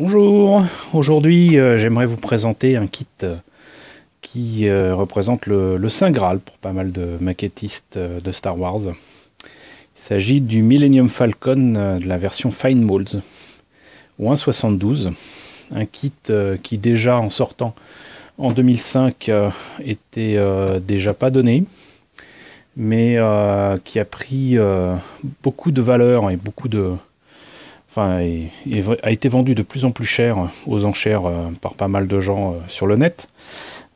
Bonjour, aujourd'hui j'aimerais vous présenter un kit qui représente le Saint Graal pour pas mal de maquettistes de Star Wars. Il s'agit du Millennium Falcon de la version Fine Molds ou 1.72, un kit qui déjà en sortant en 2005 était déjà pas donné, mais qui a pris beaucoup de valeur et beaucoup de... Enfin, a été vendu de plus en plus cher aux enchères par pas mal de gens sur le net,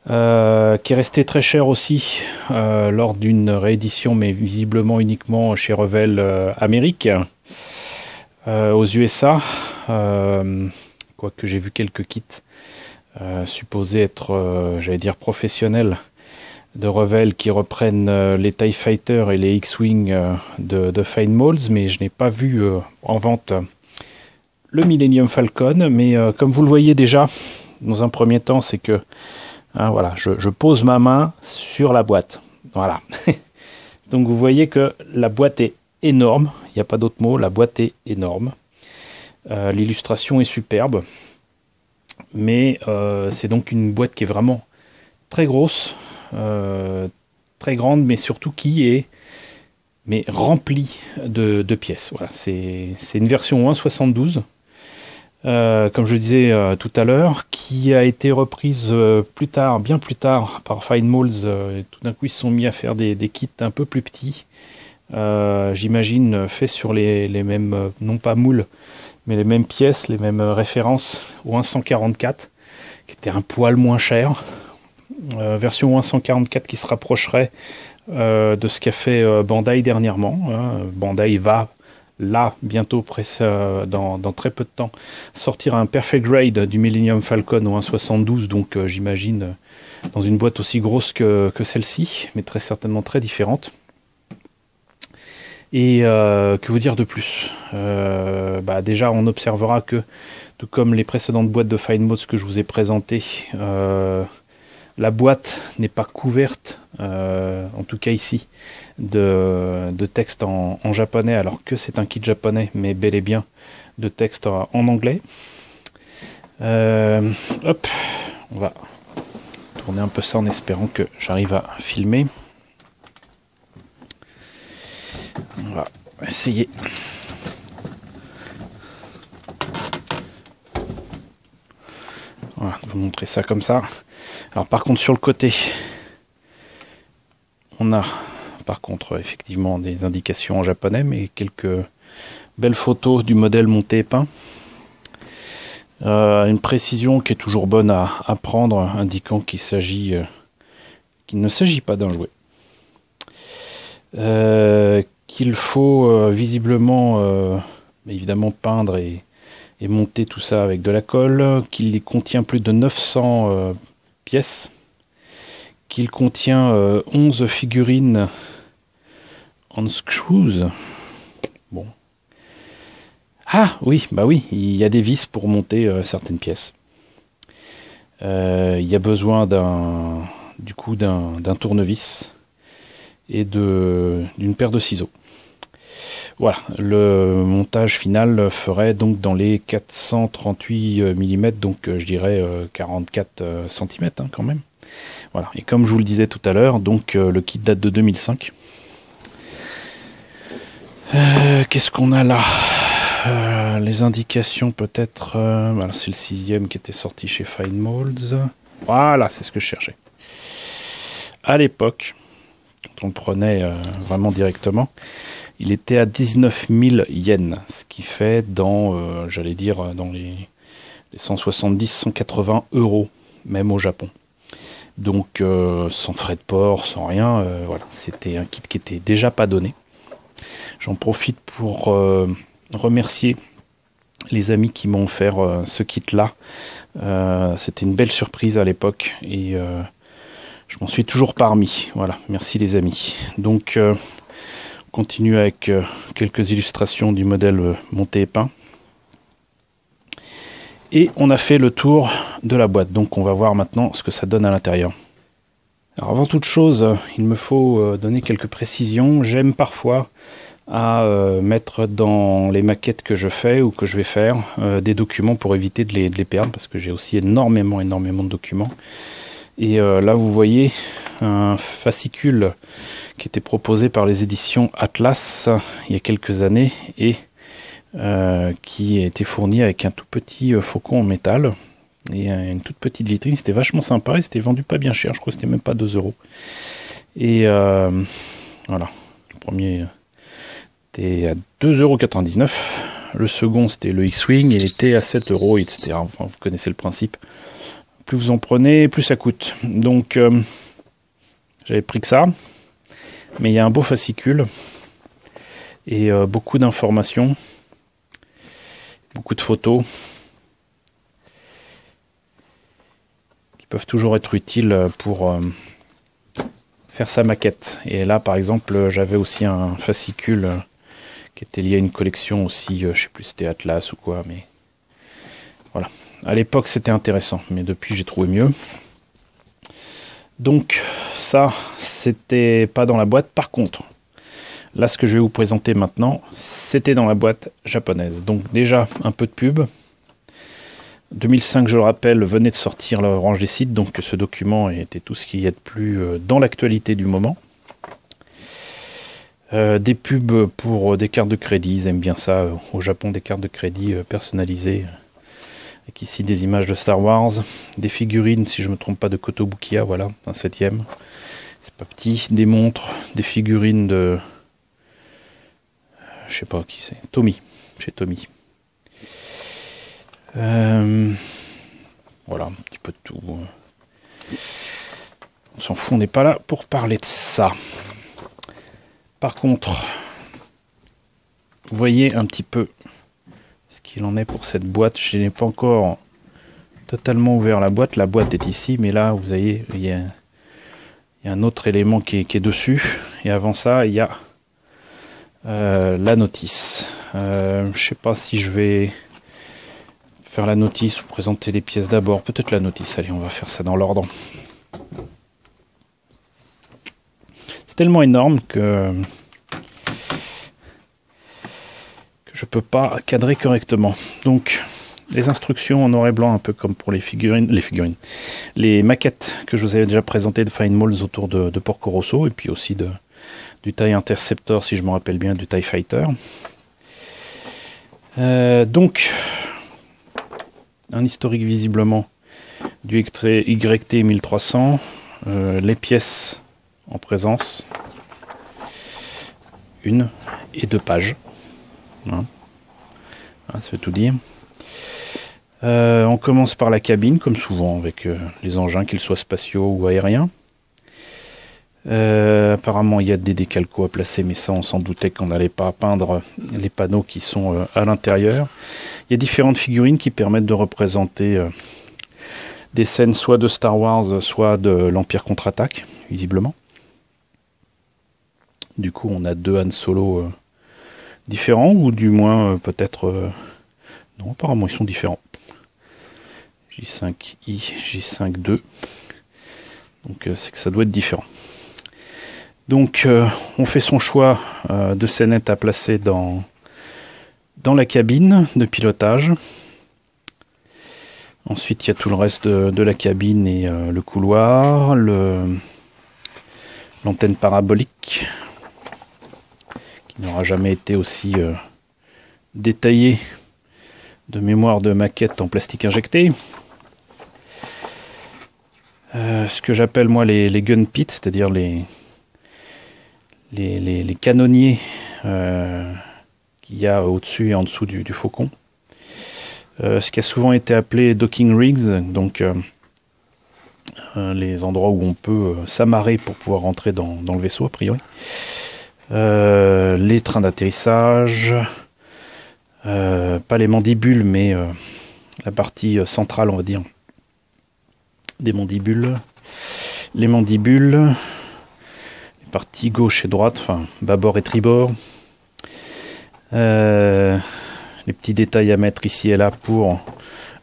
qui est resté très cher aussi lors d'une réédition, mais visiblement uniquement chez Revell Amérique, aux USA, quoique j'ai vu quelques kits supposés être, j'allais dire, professionnels de Revell qui reprennent les TIE Fighter et les X-Wing de Fine Molds, mais je n'ai pas vu en vente le Millennium Falcon, mais comme vous le voyez déjà, dans un premier temps, c'est que voilà, je pose ma main sur la boîte. Voilà. Donc vous voyez que la boîte est énorme, il n'y a pas d'autre mot, la boîte est énorme. L'illustration est superbe, mais c'est donc une boîte qui est vraiment très grosse, très grande, mais surtout qui est remplie de pièces. Voilà, c'est une version 1.72. Comme je disais tout à l'heure, qui a été reprise plus tard, bien plus tard, par Fine Molds. Tout d'un coup, ils se sont mis à faire des kits un peu plus petits. J'imagine faits sur les mêmes, non pas moules, mais les mêmes pièces, les mêmes références au 1.144, qui était un poil moins cher. Version 1.144 qui se rapprocherait de ce qu'a fait Bandai dernièrement. Bandai va là, bientôt, dans très peu de temps, sortir un Perfect Grade du Millennium Falcon au 1.72, donc j'imagine dans une boîte aussi grosse que celle-ci, mais très certainement très différente. Et que vous dire de plus? Déjà, on observera que, tout comme les précédentes boîtes de Fine Molds que je vous ai présentées, la boîte n'est pas couverte, en tout cas ici, de texte en japonais, alors que c'est un kit japonais, mais bel et bien de texte en anglais. Hop, on va tourner un peu ça en espérant que j'arrive à filmer. On va essayer. Voilà, vous montrer ça comme ça. Alors par contre sur le côté, on a par contre effectivement des indications en japonais, mais quelques belles photos du modèle monté et peint. Une précision qui est toujours bonne à prendre, indiquant qu'il ne s'agit pas d'un jouet. Qu'il faut visiblement évidemment peindre et monter tout ça avec de la colle, qu'il contient plus de 900 pièces, qu'il contient 11 figurines on screws. Bon. Ah oui, bah oui, il y a des vis pour monter certaines pièces. Il y a besoin d'un tournevis et d'une paire de ciseaux. Voilà, le montage final ferait donc dans les 438 mm, donc je dirais 44 cm quand même. Voilà, et comme je vous le disais tout à l'heure, donc le kit date de 2005. Qu'est-ce qu'on a là? Les indications peut-être, voilà, c'est le 6e qui était sorti chez Fine Molds. Voilà, c'est ce que je cherchais. À l'époque, quand on le prenait vraiment directement, il était à 19 000 yens, ce qui fait j'allais dire, dans les 170-180 euros, même au Japon. Donc, sans frais de port, sans rien, voilà, c'était un kit qui était déjà pas donné. J'en profite pour remercier les amis qui m'ont offert ce kit-là. C'était une belle surprise à l'époque et je m'en suis toujours parmi. Voilà, merci les amis. Donc, on continue avec quelques illustrations du modèle monté et peint. Et on a fait le tour de la boîte. Donc, on va voir maintenant ce que ça donne à l'intérieur. Alors, avant toute chose, il me faut donner quelques précisions. J'aime parfois à mettre dans les maquettes que je fais ou que je vais faire des documents pour éviter de les perdre, parce que j'ai aussi énormément de documents. Et là vous voyez un fascicule qui était proposé par les éditions Atlas il y a quelques années et qui a été fourni avec un tout petit faucon en métal et une toute petite vitrine. C'était vachement sympa et c'était vendu pas bien cher, je crois que c'était même pas 2 €. Et voilà, le premier était à 2,99 €, le second c'était le X-Wing, il était à 7 €, etc. Enfin, vous connaissez le principe. Plus vous en prenez, plus ça coûte. Donc j'avais pris que ça, mais il y a un beau fascicule et beaucoup d'informations, beaucoup de photos qui peuvent toujours être utiles pour faire sa maquette. Et là par exemple j'avais aussi un fascicule qui était lié à une collection aussi, je sais plus si c'était Atlas ou quoi, mais voilà. À l'époque c'était intéressant, mais depuis j'ai trouvé mieux. Donc ça c'était pas dans la boîte. Par contre, là ce que je vais vous présenter maintenant, c'était dans la boîte japonaise. Donc déjà un peu de pub. 2005, je le rappelle, venait de sortir la Orange Décide, donc ce document était tout ce qu'il y a de plus dans l'actualité du moment. Des pubs pour des cartes de crédit, ils aiment bien ça au Japon, des cartes de crédit personnalisées, avec ici des images de Star Wars, des figurines, si je ne me trompe pas, de Kotobukiya, voilà, un 7e, c'est pas petit, des montres, des figurines de, je sais pas qui c'est, Tommy, chez Tommy. Voilà, un petit peu de tout. On s'en fout, on n'est pas là pour parler de ça. Par contre, vous voyez un petit peu ce qu'il en est pour cette boîte. Je n'ai pas encore totalement ouvert la boîte. La boîte est ici, mais là, vous voyez, il y a un autre élément qui est dessus. Et avant ça, il y a la notice. Je ne sais pas si je vais faire la notice ou présenter les pièces d'abord. Peut-être la notice. Allez, on va faire ça dans l'ordre. C'est tellement énorme que je peux pas cadrer correctement. Donc les instructions en noir et blanc, un peu comme pour les maquettes que je vous avais déjà présentées de Fine Molds autour de Porco Rosso, et puis aussi du TIE Interceptor, si je me rappelle bien, du TIE Fighter. Donc un historique visiblement du YT 1300, les pièces en présence, 1 et 2 pages. Hein. Ça veut tout dire. On commence par la cabine, comme souvent, avec les engins, qu'ils soient spatiaux ou aériens. Apparemment, il y a des décalcos à placer, mais ça, on s'en doutait qu'on n'allait pas peindre les panneaux qui sont à l'intérieur. Il y a différentes figurines qui permettent de représenter des scènes soit de Star Wars, soit de l'Empire contre-attaque, visiblement. Du coup, on a 2 Han Solo différents, ou du moins peut-être... non, apparemment, ils sont différents. J5I, J5-2. Donc, c'est que ça doit être différent. Donc, on fait son choix de scénette à placer dans la cabine de pilotage. Ensuite, il y a tout le reste de la cabine et le couloir, l'antenne parabolique, qui n'aura jamais été aussi détaillée de mémoire de maquette en plastique injecté. Ce que j'appelle moi les gun pits, c'est-à-dire les canonniers qu'il y a au-dessus et en dessous du faucon. Ce qui a souvent été appelé docking rigs, donc les endroits où on peut s'amarrer pour pouvoir rentrer dans le vaisseau a priori. Les trains d'atterrissage, pas les mandibules, mais la partie centrale, on va dire, des mandibules, les mandibules, les parties gauche et droite, enfin bâbord et tribord, les petits détails à mettre ici et là pour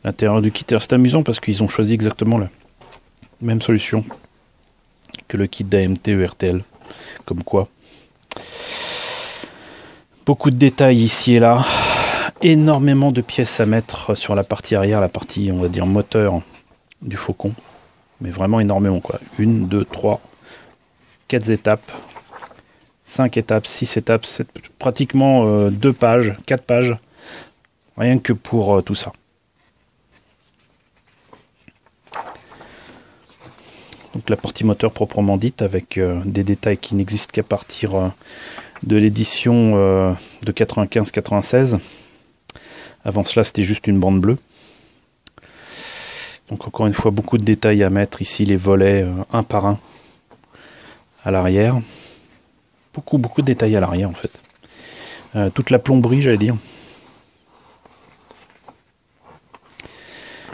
l'intérieur du kit. Alors c'est amusant parce qu'ils ont choisi exactement la même solution que le kit d'AMT ERTL, comme quoi. Beaucoup de détails ici et là. Énormément de pièces à mettre sur la partie arrière, la partie, on va dire, moteur du Faucon. Mais vraiment énormément, quoi. 1, 2, 3, 4 étapes, 5 étapes, 6 étapes, pratiquement 2 pages, 4 pages, rien que pour tout ça. Donc la partie moteur proprement dite, avec des détails qui n'existent qu'à partir de l'édition de 95-96. Avant cela, c'était juste une bande bleue. Donc encore une fois, beaucoup de détails à mettre ici, les volets un par un à l'arrière. Beaucoup de détails à l'arrière en fait. Toute la plomberie, j'allais dire.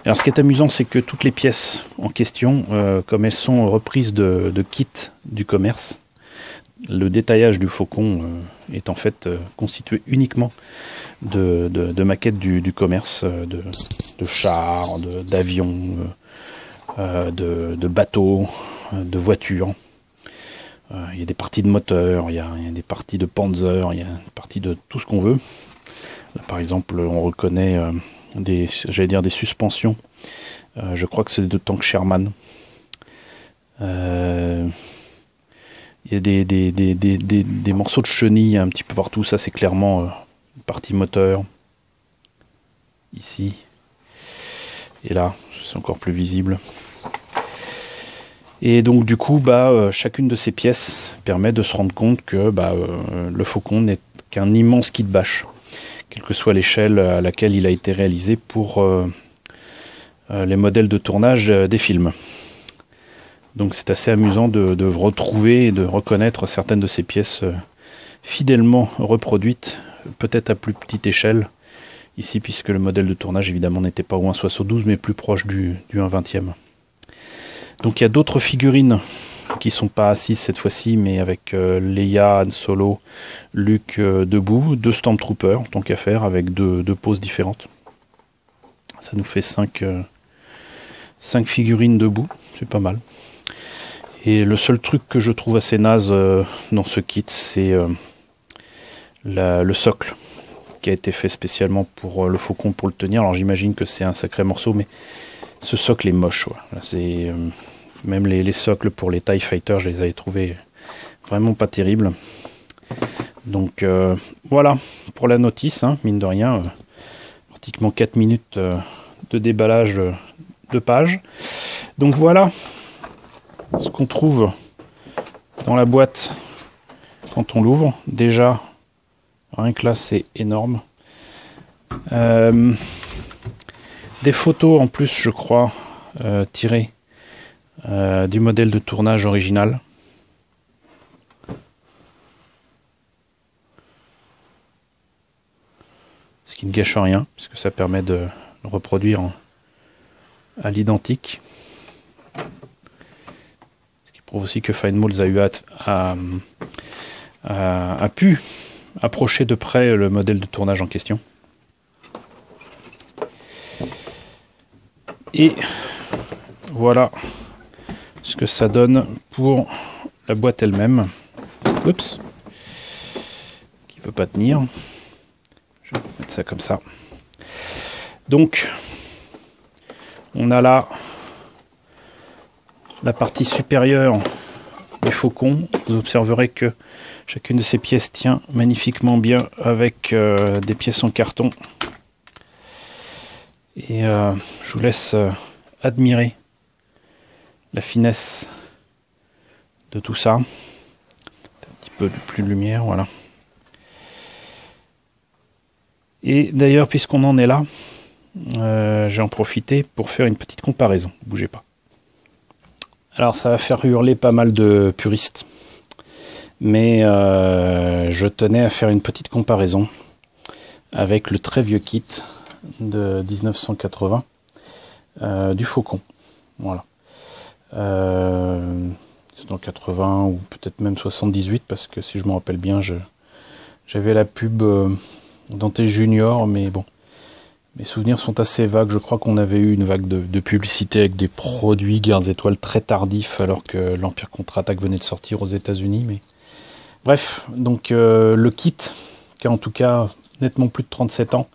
Alors ce qui est amusant, c'est que toutes les pièces en question, comme elles sont reprises de kits du commerce, le détaillage du Faucon est en fait constitué uniquement de maquettes du commerce, de chars, d'avions, de bateaux, de voitures. Il y a des parties de moteur, il y a des parties de Panzer, il y a une partie de tout ce qu'on veut. Là, par exemple, on reconnaît des suspensions. Je crois que c'est de tank Sherman. Il y a des morceaux de chenilles un petit peu partout. Ça, c'est clairement une partie moteur. Ici. Et là, c'est encore plus visible. Et donc, du coup, chacune de ces pièces permet de se rendre compte que le Faucon n'est qu'un immense kit bash, quelle que soit l'échelle à laquelle il a été réalisé pour les modèles de tournage des films. Donc c'est assez amusant de retrouver et de reconnaître certaines de ces pièces fidèlement reproduites, peut-être à plus petite échelle, ici, puisque le modèle de tournage, évidemment, n'était pas au 1/72, mais plus proche du 1/20. Donc il y a d'autres figurines qui sont pas assises cette fois-ci, mais avec Leia, Han Solo, Luke debout, 2 Stormtroopers, tant qu'à faire, avec deux poses différentes. Ça nous fait 5 figurines debout, c'est pas mal. Et le seul truc que je trouve assez naze dans ce kit, c'est le socle, qui a été fait spécialement pour le Faucon pour le tenir. Alors j'imagine que c'est un sacré morceau, mais ce socle est moche. Là, c'est même les socles pour les TIE Fighter, je les avais trouvés vraiment pas terribles. Donc voilà pour la notice, hein, mine de rien, pratiquement 4 minutes de déballage de pages. Donc voilà ce qu'on trouve dans la boîte quand on l'ouvre. Déjà, rien que là, c'est énorme. Des photos en plus, je crois, tirées du modèle de tournage original. Ce qui ne gâche rien, puisque ça permet de le reproduire à l'identique. Ce qui prouve aussi que Fine-Mols a pu approcher de près le modèle de tournage en question. Et voilà ce que ça donne pour la boîte elle-même. Oups, qui ne veut pas tenir. Je vais mettre ça comme ça. Donc, on a là la partie supérieure du Faucon. Vous observerez que chacune de ces pièces tient magnifiquement bien avec des pièces en carton. Et je vous laisse admirer la finesse de tout ça. Un petit peu plus de lumière, voilà. Et d'ailleurs, puisqu'on en est là, j'ai en profité pour faire une petite comparaison. Bougez pas. Alors ça va faire hurler pas mal de puristes, mais je tenais à faire une petite comparaison avec le très vieux kit de 1980 du Faucon. Voilà. C'est dans 80 ou peut-être même 78, parce que si je me rappelle bien, j'avais la pub Dante Junior, mais bon, mes souvenirs sont assez vagues. Je crois qu'on avait eu une vague de publicité avec des produits Gardes Étoiles très tardifs, alors que l'Empire Contre-Attaque venait de sortir aux États-Unis. Mais bref, donc le kit qui a en tout cas nettement plus de 37 ans,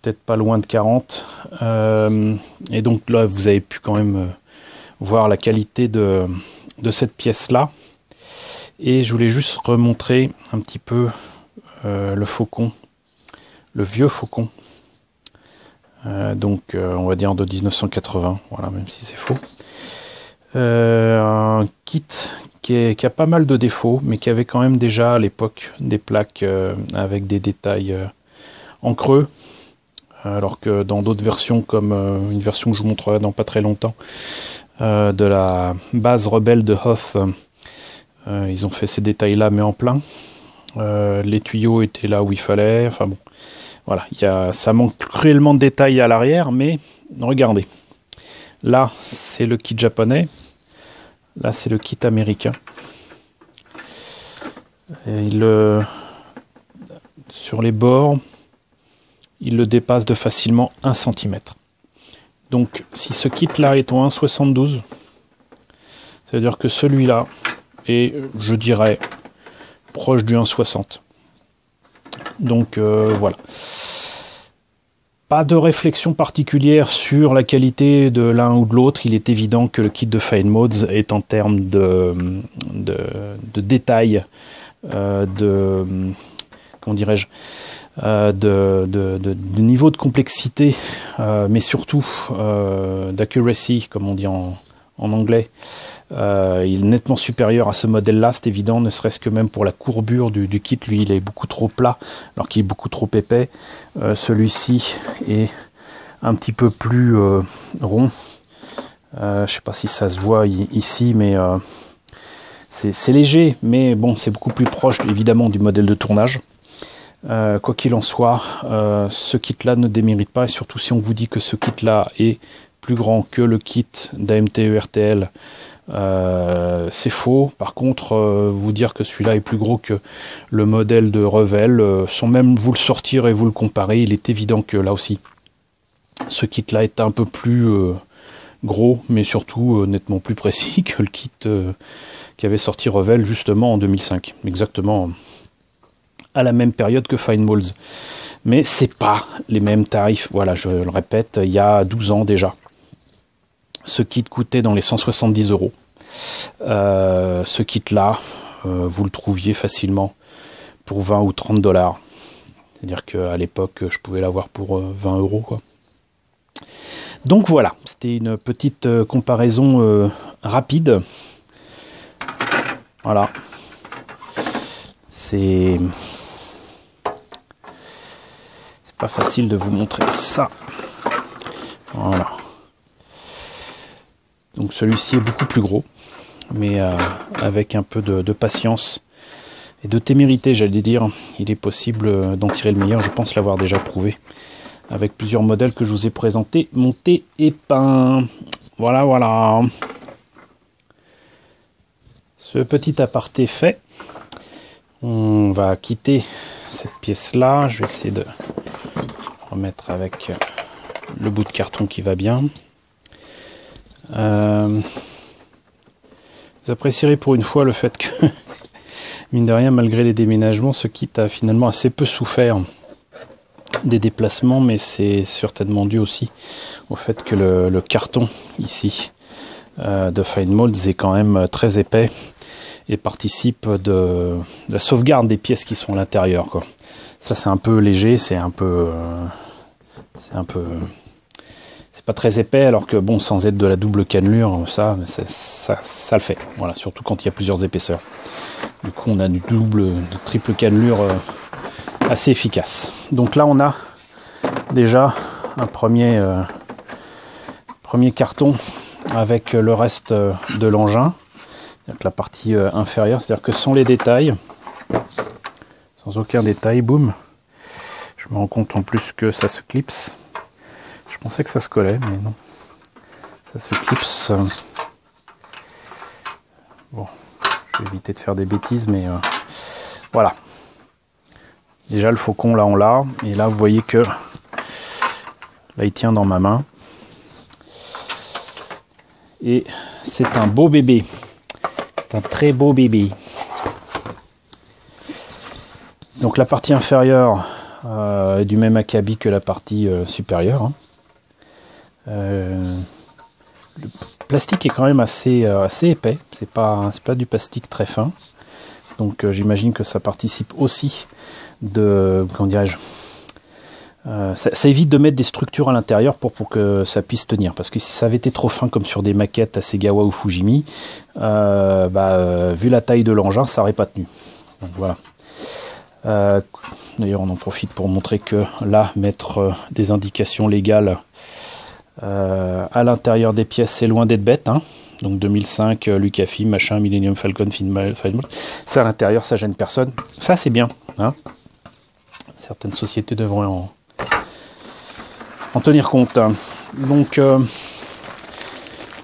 peut-être pas loin de 40. Et donc là, vous avez pu quand même voir la qualité de cette pièce-là. Et je voulais juste remontrer un petit peu le faucon, le vieux faucon. On va dire de 1980, voilà, même si c'est faux. Un kit qui a pas mal de défauts, mais qui avait quand même déjà à l'époque des plaques avec des détails en creux, alors que dans d'autres versions, comme une version que je vous montrerai dans pas très longtemps, de la base rebelle de Hoth, ils ont fait ces détails-là, mais en plein. Les tuyaux étaient là où il fallait, enfin bon. Voilà, ça manque cruellement de détails à l'arrière, mais regardez. Là, c'est le kit japonais. Là, c'est le kit américain. Et sur les bords, il le dépasse de facilement 1 cm. Donc, si ce kit-là est au 1,72, ça veut dire que celui-là est, je dirais, proche du 1,60. Donc voilà. Pas de réflexion particulière sur la qualité de l'un ou de l'autre. Il est évident que le kit de Fine Modes est en termes de détails, comment dirais-je, de niveau de complexité, mais surtout d'accuracy, comme on dit en anglais. Il est nettement supérieur à ce modèle-là, c'est évident, ne serait-ce que même pour la courbure du kit. Lui, il est beaucoup trop plat, alors qu'il est beaucoup trop épais. Celui-ci est un petit peu plus rond. Je ne sais pas si ça se voit ici, mais c'est léger, mais bon, c'est beaucoup plus proche, évidemment, du modèle de tournage. Quoi qu'il en soit, ce kit-là ne démérite pas, et surtout si on vous dit que ce kit-là est plus grand que le kit d'AMT-ERTL, c'est faux. Par contre, vous dire que celui-là est plus gros que le modèle de Revell, sans même vous le sortir et vous le comparer, il est évident que là aussi, ce kit-là est un peu plus gros, mais surtout nettement plus précis que le kit qui avait sorti Revell justement en 2005, exactement à la même période que Fine Moulds. Mais c'est pas les mêmes tarifs, voilà, je le répète, il y a 12 ans déjà. Ce kit coûtait dans les 170 €. Ce kit-là, vous le trouviez facilement pour 20 ou 30 $. C'est-à-dire qu'à l'époque, je pouvais l'avoir pour 20 €, quoi. Donc voilà, c'était une petite comparaison rapide. Voilà. C'est pas facile de vous montrer ça. Voilà. Donc celui-ci est beaucoup plus gros, mais avec un peu de patience et de témérité, j'allais dire, il est possible d'en tirer le meilleur. Je pense l'avoir déjà prouvé avec plusieurs modèles que je vous ai présentés, montés et peints. Voilà, voilà. Ce petit aparté fait, on va quitter cette pièce-là. Je vais essayer de remettre avec le bout de carton qui va bien. Vous apprécierez pour une fois le fait que, mine de rien, malgré les déménagements, ce kit a finalement assez peu souffert des déplacements, mais c'est certainement dû aussi au fait que le carton ici de Fine Moulds est quand même très épais et participe de la sauvegarde des pièces qui sont à l'intérieur, quoi. Ça, c'est un peu léger, c'est pas très épais, alors que bon, sans être de la double cannelure, ça le fait. Voilà, surtout quand il y a plusieurs épaisseurs. Du coup, on a du double, de triple cannelure assez efficace. Donc là, on a déjà un premier carton avec le reste de l'engin, la partie inférieure, c'est-à-dire que sans les détails, sans aucun détail, boum. Je me rends compte en plus que ça se clipse. Je pensais que ça se collait, mais non. Ça se clipse. Bon, je vais éviter de faire des bêtises, mais voilà. Déjà, le faucon, là, on l'a. Et là, vous voyez que là, il tient dans ma main. Et c'est un beau bébé. C'est un très beau bébé. Donc la partie inférieure est du même acabit que la partie supérieure. Hein. Le plastique est quand même assez épais, c'est pas du plastique très fin. Donc j'imagine que ça participe aussi de, comment dirais-je, ça évite de mettre des structures à l'intérieur pour que ça puisse tenir. Parce que si ça avait été trop fin comme sur des maquettes Hasegawa ou Fujimi, vu la taille de l'engin, ça n'aurait pas tenu. Donc voilà. D'ailleurs on en profite pour montrer que là, mettre des indications légales à l'intérieur des pièces, c'est loin d'être bête. Hein. Donc 2005, Lucasfilm, machin, Millennium Falcon, c'est à l'intérieur, ça gêne personne. Ça c'est bien. Hein. Certaines sociétés devraient en tenir compte. Donc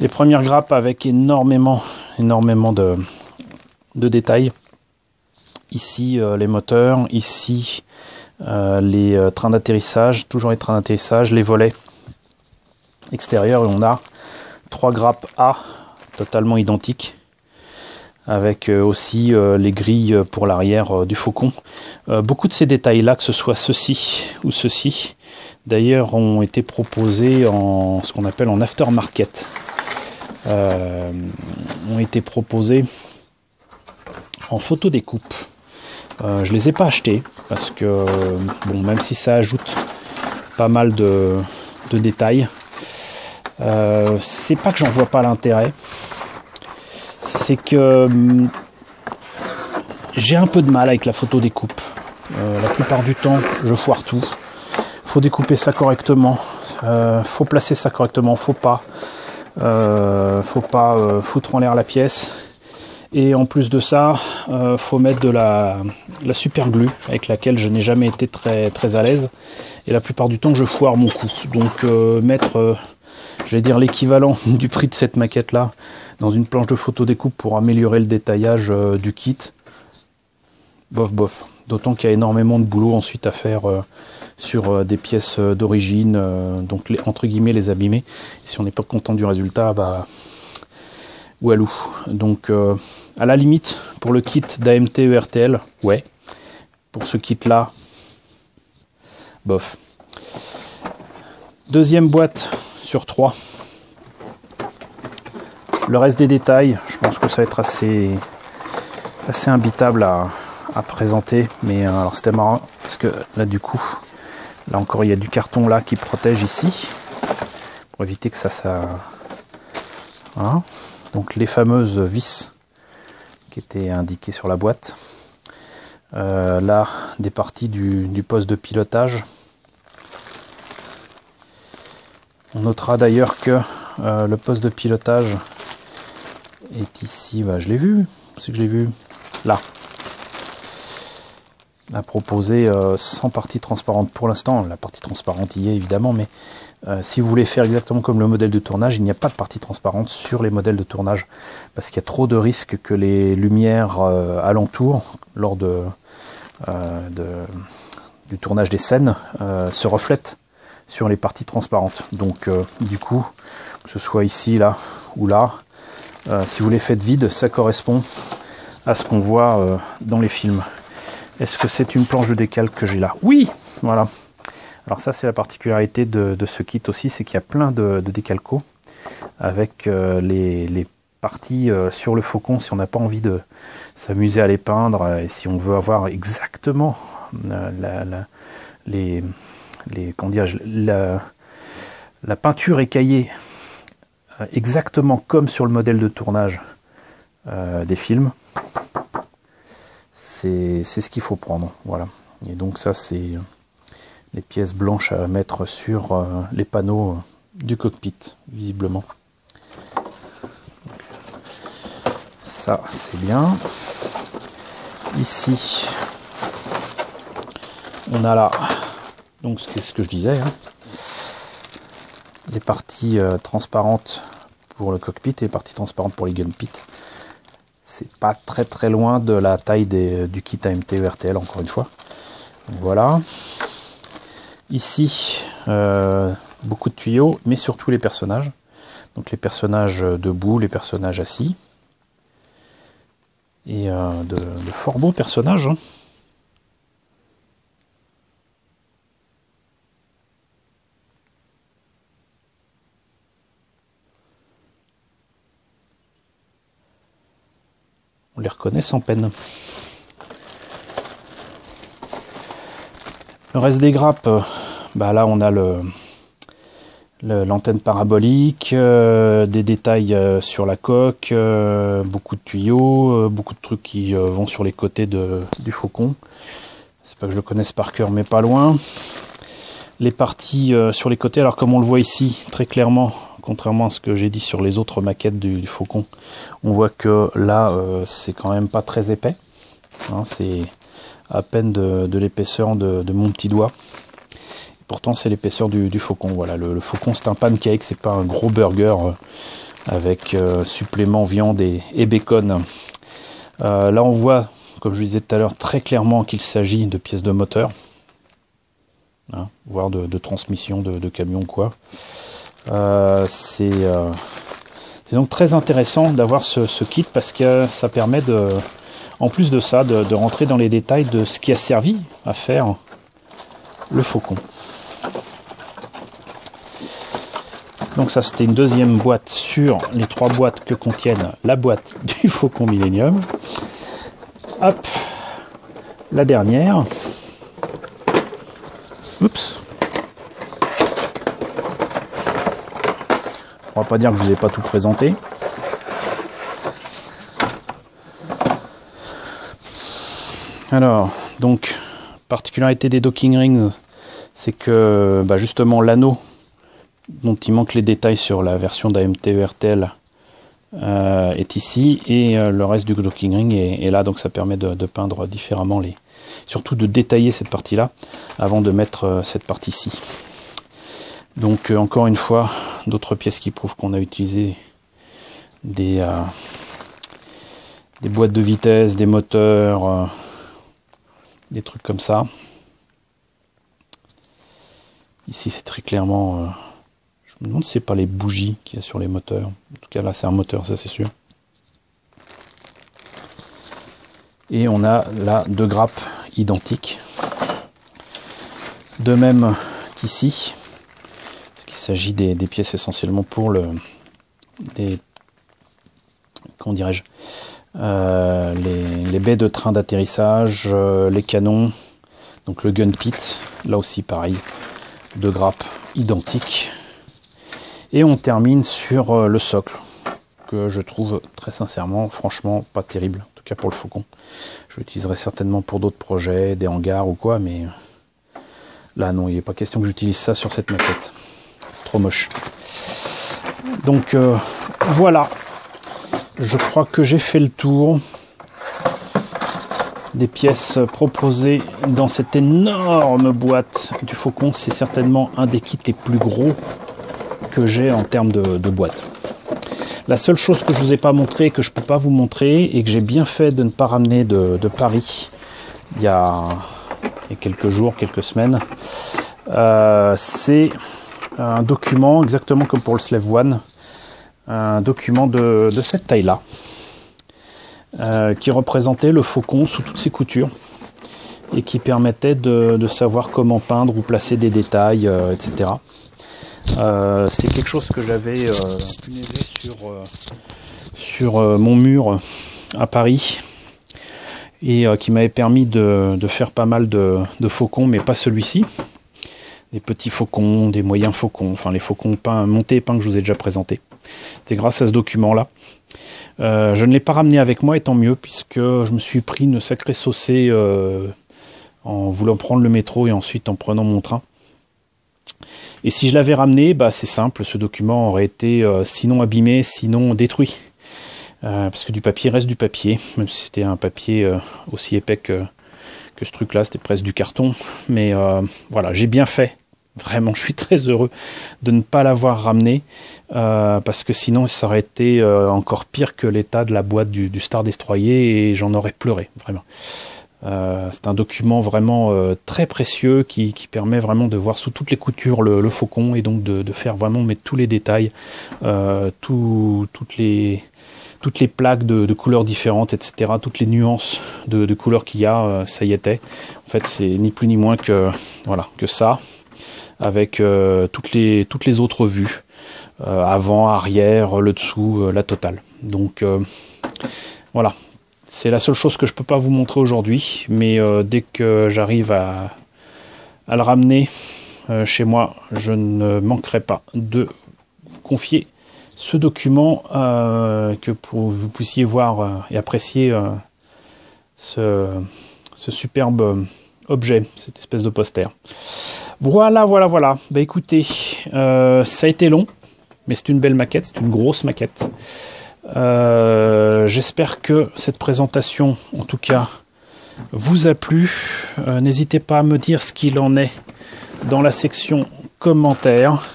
les premières grappes avec énormément de détails. Ici les moteurs, ici les trains d'atterrissage, toujours les trains d'atterrissage, les volets extérieurs, et on a 3 grappes A totalement identiques avec aussi les grilles pour l'arrière du Faucon. Beaucoup de ces détails là, que ce soit ceci ou ceci, d'ailleurs ont été proposés en ce qu'on appelle en aftermarket, ont été proposés en photo découpe. Je les ai pas achetés parce que bon, même si ça ajoute pas mal de détails, c'est pas que j'en vois pas l'intérêt, c'est que j'ai un peu de mal avec la photo découpe. La plupart du temps je foire tout. Faut découper ça correctement, faut placer ça correctement, faut pas foutre en l'air la pièce. Et en plus de ça, faut mettre de la super glue avec laquelle je n'ai jamais été très à l'aise. Et la plupart du temps, je foire mon coup. Donc mettre, je vais dire, l'équivalent du prix de cette maquette-là dans une planche de photo découpe pour améliorer le détaillage du kit, bof bof. D'autant qu'il y a énormément de boulot ensuite à faire sur des pièces d'origine, donc entre guillemets les abîmer. Et si on n'est pas content du résultat, bah oualou. Donc à la limite, pour le kit d'AMT ERTL, ouais. Pour ce kit-là, bof. Deuxième boîte sur 3. Le reste des détails, je pense que ça va être assez imbitable à présenter. Mais alors c'était marrant, parce que là du coup, là encore il y a du carton là qui protège ici, pour éviter que ça... Voilà. Donc les fameuses vis qui étaient indiquées sur la boîte. Là, des parties du poste de pilotage. On notera d'ailleurs que le poste de pilotage est ici. Bah, je l'ai vu. C'est que je l'ai vu. Là. A proposé sans partie transparente pour l'instant. La partie transparente y est évidemment, mais si vous voulez faire exactement comme le modèle de tournage, il n'y a pas de partie transparente sur les modèles de tournage parce qu'il y a trop de risques que les lumières alentour lors du tournage des scènes se reflètent sur les parties transparentes. Donc du coup, que ce soit ici, là ou là, si vous les faites vides, ça correspond à ce qu'on voit dans les films. Est-ce que c'est une planche de décalque que j'ai là? Oui, voilà. Alors ça c'est la particularité de ce kit aussi, c'est qu'il y a plein de décalcos avec les parties sur le Faucon si on n'a pas envie de s'amuser à les peindre et si on veut avoir exactement la peinture écaillée exactement comme sur le modèle de tournage des films. C'est ce qu'il faut prendre, voilà. Et donc ça c'est les pièces blanches à mettre sur les panneaux du cockpit, visiblement. Ça c'est bien. Ici on a là, donc c'est ce que je disais, hein, les parties transparentes pour le cockpit et les parties transparentes pour les gun pits. C'est pas très loin de la taille du kit AMT ERTL, encore une fois. Voilà. Ici, beaucoup de tuyaux, mais surtout les personnages. Donc les personnages debout, les personnages assis. Et de fort beaux personnages. Hein. on les reconnaît sans peine. Le reste des grappes, bah là on a l'antenne parabolique, des détails sur la coque, beaucoup de tuyaux, beaucoup de trucs qui vont sur les côtés du Faucon. C'est pas que je le connaisse par cœur, mais pas loin. Les parties sur les côtés, alors comme on le voit ici, très clairement, contrairement à ce que j'ai dit sur les autres maquettes du Faucon, on voit que là, c'est quand même pas très épais. Hein, c'est à peine de l'épaisseur de mon petit doigt. Pourtant, c'est l'épaisseur du Faucon. Voilà, le Faucon, c'est un pancake, c'est pas un gros burger avec supplément viande et bacon. Là, on voit, comme je le disais tout à l'heure, très clairement qu'il s'agit de pièces de moteur. Hein, voire de transmission de camion quoi. C'est donc très intéressant d'avoir ce kit parce que ça permet en plus de ça de rentrer dans les détails de ce qui a servi à faire le Faucon. Donc ça c'était une deuxième boîte sur les 3 boîtes que contiennent la boîte du Faucon Millenium. Hop, la dernière. Oups. On va pas dire que je vous ai pas tout présenté. Alors, donc, particularité des docking rings, c'est que bah justement l'anneau dont il manque les détails sur la version d'AMT-ERTL est ici et le reste du docking ring est là, donc ça permet de peindre différemment surtout de détailler cette partie là avant de mettre cette partie-ci. Donc encore une fois, d'autres pièces qui prouvent qu'on a utilisé des boîtes de vitesse, des moteurs, des trucs comme ça. Ici c'est très clairement, je me demande si c'est pas les bougies qu'il y a sur les moteurs. En tout cas là c'est un moteur, ça c'est sûr. Et on a là 2 grappes identiques. De même qu'ici, parce qu'il s'agit des pièces essentiellement pour comment dirais-je, les baies de train d'atterrissage, les canons, donc le gun pit, là aussi pareil, 2 grappes identiques. Et on termine sur le socle, que je trouve très sincèrement, franchement, pas terrible, en tout cas pour le Faucon. Je l'utiliserai certainement pour d'autres projets, des hangars ou quoi, mais là non, il n'est pas question que j'utilise ça sur cette maquette. C'est trop moche. Donc voilà, je crois que j'ai fait le tour des pièces proposées dans cette énorme boîte du Faucon. C'est certainement un des kits les plus gros que j'ai en termes de boîte. La seule chose que je vous ai pas montré, que je peux pas vous montrer et que j'ai bien fait de ne pas ramener de Paris il y a quelques jours, quelques semaines, c'est un document exactement comme pour le Slave One, un document de cette taille-là, qui représentait le Faucon sous toutes ses coutures et qui permettait de savoir comment peindre ou placer des détails, etc. C'est quelque chose que j'avais punaisé sur mon mur à Paris et qui m'avait permis de faire pas mal de faucons, mais pas celui-ci. Des petits faucons, des moyens faucons, enfin les faucons montés et peints que je vous ai déjà présentés. C'est grâce à ce document-là. Je ne l'ai pas ramené avec moi, et tant mieux, puisque je me suis pris une sacrée saucée en voulant prendre le métro et ensuite en prenant mon train. Et si je l'avais ramené, bah c'est simple, ce document aurait été sinon abîmé, sinon détruit. Parce que du papier reste du papier, même si c'était un papier aussi épais que ce truc-là, c'était presque du carton. Mais voilà, j'ai bien fait. Vraiment, je suis très heureux de ne pas l'avoir ramené, parce que sinon ça aurait été encore pire que l'état de la boîte du Star Destroyer, et j'en aurais pleuré, vraiment. C'est un document vraiment très précieux qui permet vraiment de voir sous toutes les coutures le Faucon, et donc de faire vraiment mettre tous les détails, toutes les plaques de couleurs différentes, etc., toutes les nuances de couleurs qu'il y a, ça y était. En fait, c'est ni plus ni moins que, voilà, que ça, avec toutes les autres vues, avant, arrière, le dessous, la totale. Donc voilà. C'est la seule chose que je peux pas vous montrer aujourd'hui, mais dès que j'arrive à le ramener chez moi, je ne manquerai pas de vous confier ce document que vous puissiez voir et apprécier ce superbe objet, cette espèce de poster. Voilà. Bah écoutez, ça a été long, mais c'est une belle maquette, c'est une grosse maquette. J'espère que cette présentation, en tout cas, vous a plu. N'hésitez pas à me dire ce qu'il en est dans la section commentaires.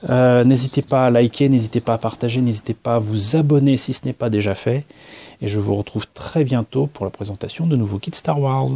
N'hésitez pas à liker, n'hésitez pas à partager, n'hésitez pas à vous abonner si ce n'est pas déjà fait. Et je vous retrouve très bientôt pour la présentation de nouveaux kits Star Wars.